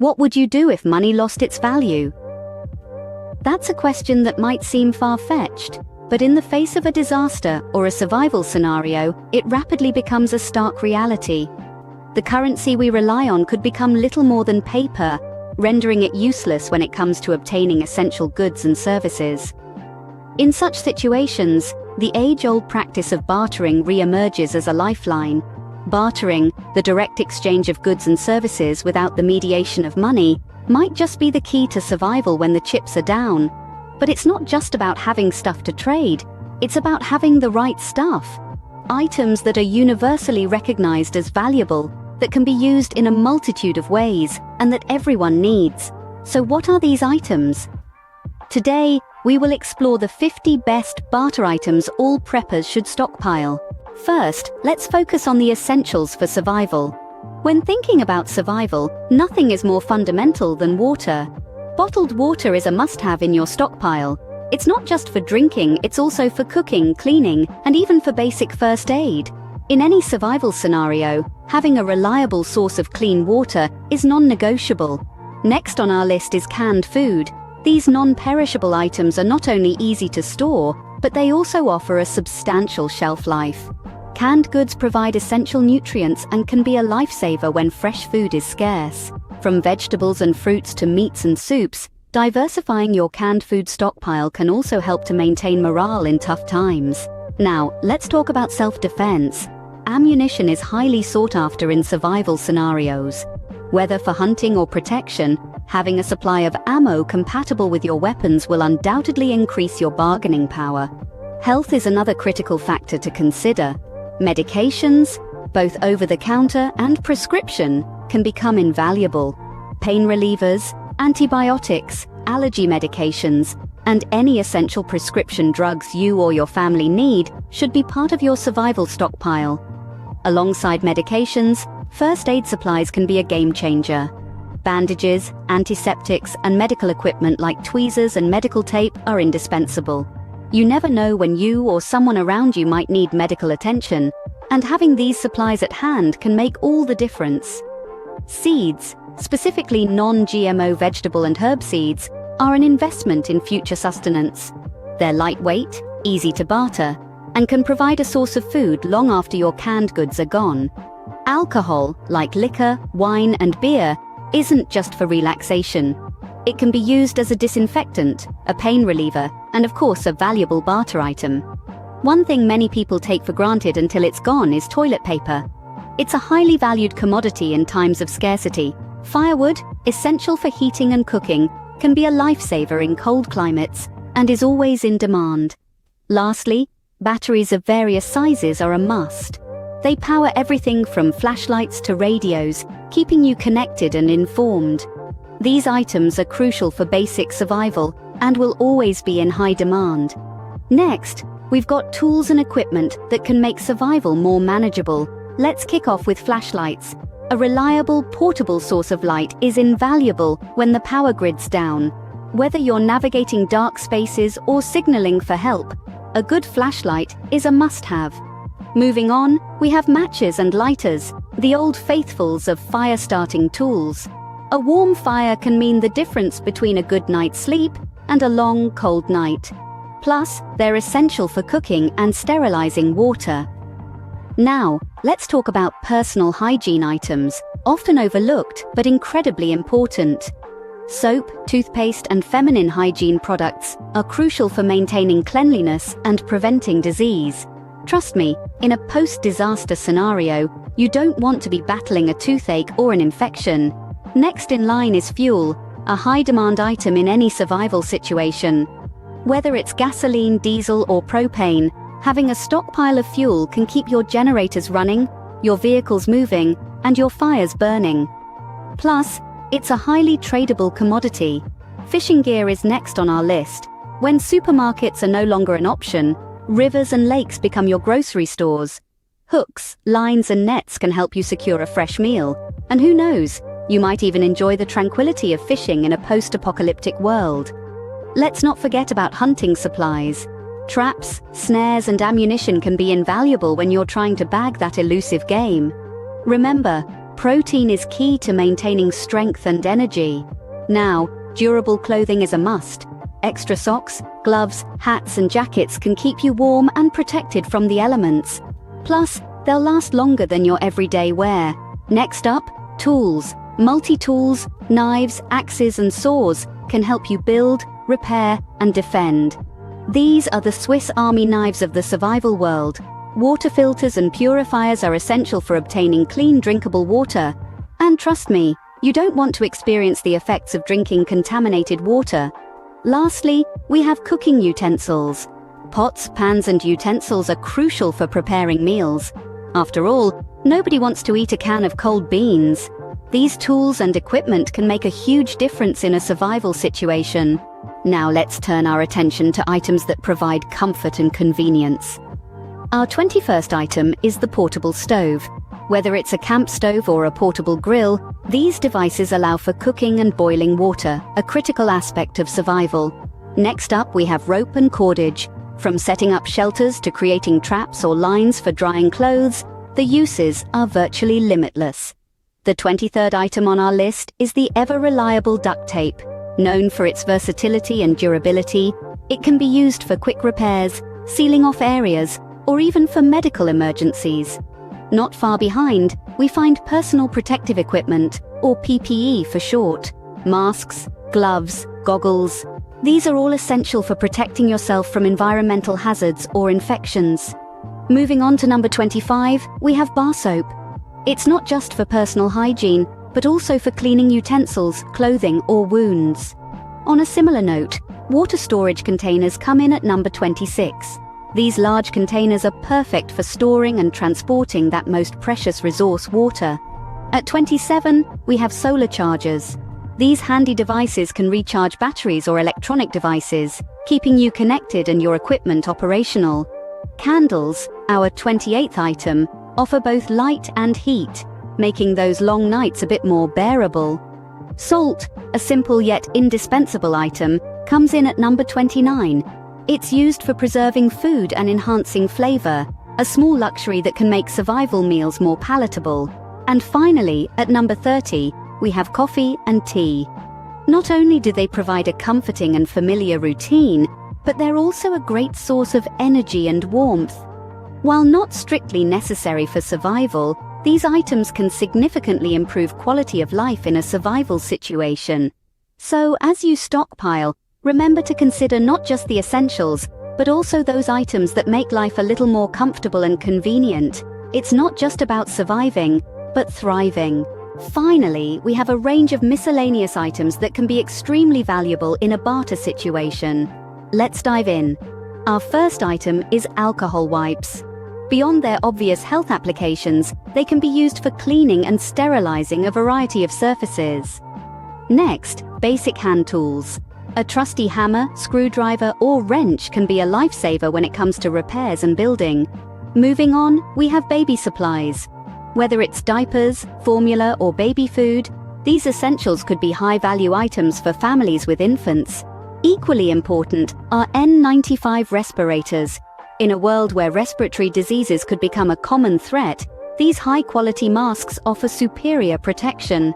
What would you do if money lost its value? That's a question that might seem far-fetched, but in the face of a disaster or a survival scenario, it rapidly becomes a stark reality. The currency we rely on could become little more than paper, rendering it useless when it comes to obtaining essential goods and services. In such situations, the age-old practice of bartering re-emerges as a lifeline. Bartering, the direct exchange of goods and services without the mediation of money, might just be the key to survival when the chips are down. But it's not just about having stuff to trade, it's about having the right stuff. Items that are universally recognized as valuable, that can be used in a multitude of ways, and that everyone needs. So what are these items? Today, we will explore the 50 best barter items all preppers should stockpile. First, let's focus on the essentials for survival. When thinking about survival, nothing is more fundamental than water. Bottled water is a must-have in your stockpile. It's not just for drinking, it's also for cooking, cleaning, and even for basic first aid. In any survival scenario, having a reliable source of clean water is non-negotiable. Next on our list is canned food. These non-perishable items are not only easy to store, but they also offer a substantial shelf life. Canned goods provide essential nutrients and can be a lifesaver when fresh food is scarce. From vegetables and fruits to meats and soups, diversifying your canned food stockpile can also help to maintain morale in tough times. Now, let's talk about self-defense. Ammunition is highly sought after in survival scenarios. Whether for hunting or protection, having a supply of ammo compatible with your weapons will undoubtedly increase your bargaining power. Health is another critical factor to consider. Medications, both over-the-counter and prescription, can become invaluable. Pain relievers, antibiotics, allergy medications, and any essential prescription drugs you or your family need should be part of your survival stockpile. Alongside medications, first aid supplies can be a game changer. Bandages, antiseptics, and medical equipment like tweezers and medical tape are indispensable. You never know when you or someone around you might need medical attention, and having these supplies at hand can make all the difference. Seeds, specifically non-GMO vegetable and herb seeds, are an investment in future sustenance. They're lightweight, easy to barter, and can provide a source of food long after your canned goods are gone. Alcohol, like liquor, wine, and beer, isn't just for relaxation. It can be used as a disinfectant, a pain reliever, and of course a valuable barter item. One thing many people take for granted until it's gone is toilet paper. It's a highly valued commodity in times of scarcity. Firewood, essential for heating and cooking, can be a lifesaver in cold climates and is always in demand. Lastly, batteries of various sizes are a must. They power everything from flashlights to radios, keeping you connected and informed. These items are crucial for basic survival and will always be in high demand. Next, we've got tools and equipment that can make survival more manageable. Let's kick off with flashlights. A reliable, portable source of light is invaluable when the power grid's down. Whether you're navigating dark spaces or signaling for help, a good flashlight is a must-have. Moving on, we have matches and lighters, the old faithfuls of fire-starting tools. A warm fire can mean the difference between a good night's sleep and a long, cold night. Plus, they're essential for cooking and sterilizing water. Now, let's talk about personal hygiene items, often overlooked but incredibly important. Soap, toothpaste, and feminine hygiene products are crucial for maintaining cleanliness and preventing disease. Trust me, in a post-disaster scenario, you don't want to be battling a toothache or an infection. Next in line is fuel, a high-demand item in any survival situation. Whether it's gasoline, diesel, or propane, having a stockpile of fuel can keep your generators running, your vehicles moving, and your fires burning. Plus, it's a highly tradable commodity. Fishing gear is next on our list. When supermarkets are no longer an option, rivers and lakes become your grocery stores. Hooks, lines, and nets can help you secure a fresh meal. And who knows, you might even enjoy the tranquility of fishing in a post-apocalyptic world. Let's not forget about hunting supplies. Traps, snares, and ammunition can be invaluable when you're trying to bag that elusive game. Remember, Protein is key to maintaining strength and energy. Now, durable clothing is a must. Extra socks, gloves, hats and jackets can keep you warm and protected from the elements. Plus, they'll last longer than your everyday wear. Next up, tools. Multi-tools, knives, axes and saws can help you build, repair and defend. These are the Swiss Army knives of the survival world. Water filters and purifiers are essential for obtaining clean drinkable water. And trust me, you don't want to experience the effects of drinking contaminated water. Lastly, we have cooking utensils. Pots, pans and utensils are crucial for preparing meals. After all, nobody wants to eat a can of cold beans. These tools and equipment can make a huge difference in a survival situation. Now let's turn our attention to items that provide comfort and convenience. Our 21st item is the portable stove. Whether it's a camp stove or a portable grill, these devices allow for cooking and boiling water, a critical aspect of survival. Next up, we have rope and cordage. From setting up shelters to creating traps or lines for drying clothes, the uses are virtually limitless. The 23rd item on our list is the ever-reliable duct tape. Known for its versatility and durability, it can be used for quick repairs, sealing off areas, or even for medical emergencies. Not far behind, we find personal protective equipment, or PPE for short. Masks, gloves, goggles. These are all essential for protecting yourself from environmental hazards or infections. Moving on to number 25, we have bar soap. It's not just for personal hygiene, but also for cleaning utensils, clothing, or wounds. On a similar note, water storage containers come in at number 26. These large containers are perfect for storing and transporting that most precious resource, water. At 27, we have solar chargers. These handy devices can recharge batteries or electronic devices, keeping you connected and your equipment operational. Candles, our 28th item, offer both light and heat, making those long nights a bit more bearable. Salt, a simple yet indispensable item, comes in at number 29. It's used for preserving food and enhancing flavor, a small luxury that can make survival meals more palatable. And finally, at number 30, we have coffee and tea. Not only do they provide a comforting and familiar routine, but they're also a great source of energy and warmth. While not strictly necessary for survival, these items can significantly improve quality of life in a survival situation. So, as you stockpile, remember to consider not just the essentials, but also those items that make life a little more comfortable and convenient. It's not just about surviving, but thriving. Finally, we have a range of miscellaneous items that can be extremely valuable in a barter situation. Let's dive in. Our first item is alcohol wipes. Beyond their obvious health applications, they can be used for cleaning and sterilizing a variety of surfaces. Next, basic hand tools. A trusty hammer, screwdriver, or wrench can be a lifesaver when it comes to repairs and building. Moving on, we have baby supplies. Whether it's diapers, formula, or baby food, these essentials could be high-value items for families with infants. Equally important are N95 respirators. In a world where respiratory diseases could become a common threat, these high-quality masks offer superior protection.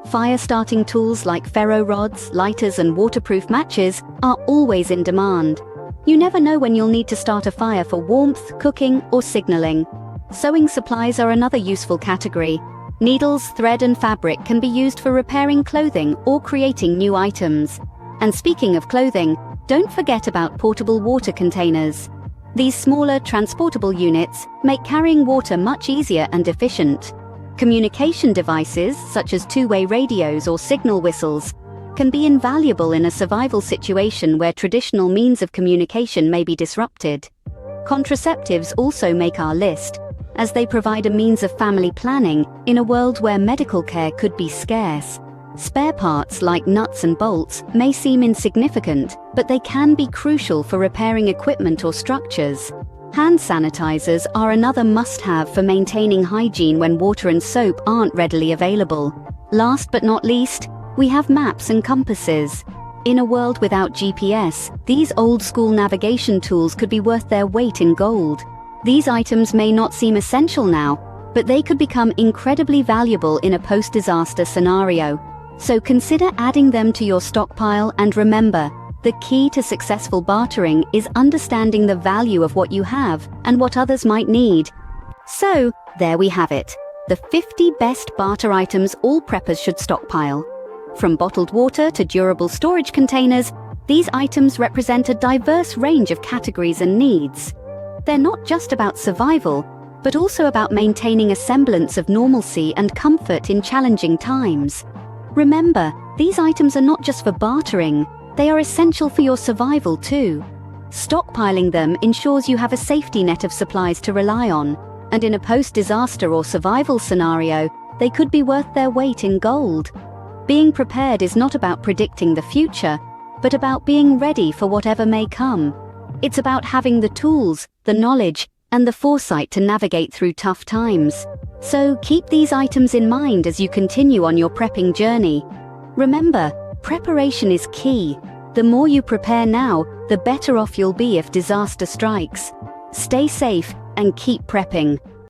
Fire-starting tools like ferro rods, lighters, and waterproof matches are always in demand. You never know when you'll need to start a fire for warmth, cooking, or signaling. Sewing supplies are another useful category. Needles, thread, and fabric can be used for repairing clothing or creating new items. And speaking of clothing, don't forget about portable water containers. These smaller, transportable units make carrying water much easier and efficient. Communication devices, such as two-way radios or signal whistles, can be invaluable in a survival situation where traditional means of communication may be disrupted. Contraceptives also make our list, as they provide a means of family planning in a world where medical care could be scarce. Spare parts like nuts and bolts may seem insignificant, but they can be crucial for repairing equipment or structures. Hand sanitizers are another must-have for maintaining hygiene when water and soap aren't readily available. Last but not least, we have maps and compasses. In a world without GPS, these old-school navigation tools could be worth their weight in gold. These items may not seem essential now, but they could become incredibly valuable in a post-disaster scenario. So consider adding them to your stockpile, and remember, the key to successful bartering is understanding the value of what you have and what others might need. So, there we have it. The 50 best barter items all preppers should stockpile. From bottled water to durable storage containers, these items represent a diverse range of categories and needs. They're not just about survival, but also about maintaining a semblance of normalcy and comfort in challenging times. Remember, these items are not just for bartering, they are essential for your survival too. Stockpiling them ensures you have a safety net of supplies to rely on, and in a post-disaster or survival scenario, they could be worth their weight in gold. Being prepared is not about predicting the future, but about being ready for whatever may come. It's about having the tools, the knowledge, and the foresight to navigate through tough times. So keep these items in mind as you continue on your prepping journey. Remember, preparation is key. The more you prepare now, the better off you'll be if disaster strikes. Stay safe and keep prepping.